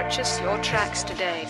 Purchase your tracks today.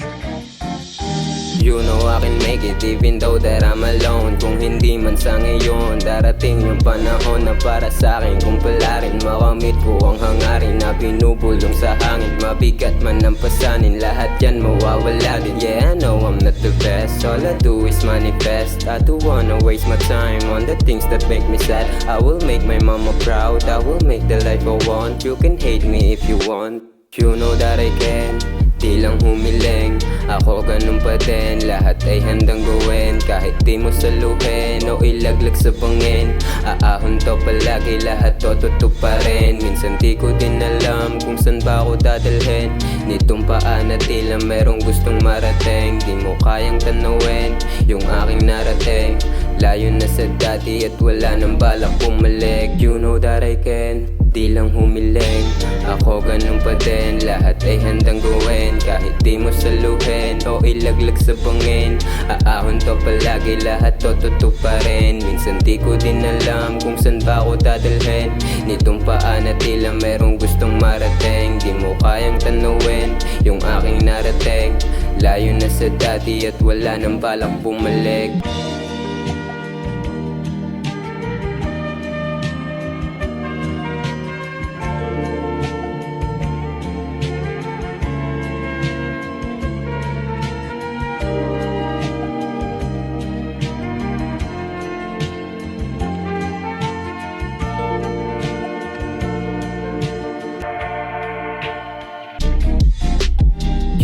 You know I can make it even though that I'm alone. Kung hindi man sa ngayon, darating yung panahon na para sa'kin kumpularin, makamit ko ang hangarin na binubulong sa hangin. Mabigat man ang pasanin, lahat yan mawawala din. Yeah, I know I'm not the best, all I do is manifest. I don't wanna waste my time on the things that make me sad. I will make my mama proud, I will make the life I want. You can hate me if you want, you know that I can. Di lang humiling, ako ganun pa din. Lahat ay handang gawin, kahit di mo saluhin o ilaglag sa bangin. Aahon to palagi, lahat to tutuparin. Minsan di ko din alam kung saan ba ako dadalhin. Nitong paa na tila merong gustong marating. Di mo kayang tanawin yung aking narating. Layo na sa dati at wala nang balak bumalik. You know that I can, di lang humiling, ako ganun pa din. Lahat ay handang gawin, kahit di mo saluhin o ilaglag sa bangin. Aahon to palagi, lahat to tutuparin. Minsan di ko din alam kung saan ba ako dadalhin. Nitong paa na tila merong gustong marating. Di mo kayang tanawin yung aking narating. Layo na sa dati at wala nang balak bumalik.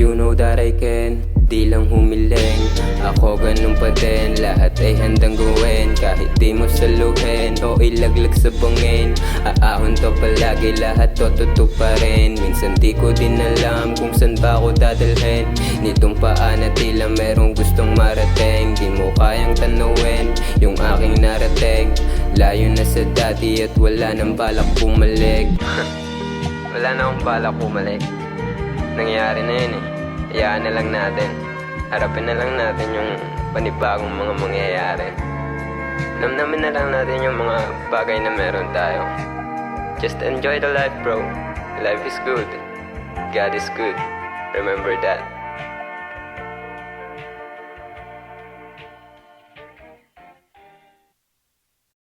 You know that I can, di lang humiling, ako ganun pa din. Lahat ay handang gawin, kahit di mo saluhin o ilaglag sa bangin. Aahon to palagi, lahat to tutuparin. Minsan di ko din alam kung saan ba ako dadalhin. Nitong paa na tila merong gustong marating. Di mo kayang tanawin yung aking narating. Layo na sa dati at wala nang balak bumalik. Wala na akong balak bumalik. Nangyari na yun eh. Hayaan na lang natin. Harapin na lang natin yung panibagong mga mangyayari. Namnamin na lang natin yung mga bagay na meron tayo. Just enjoy the life, bro. Life is good. God is good. Remember that.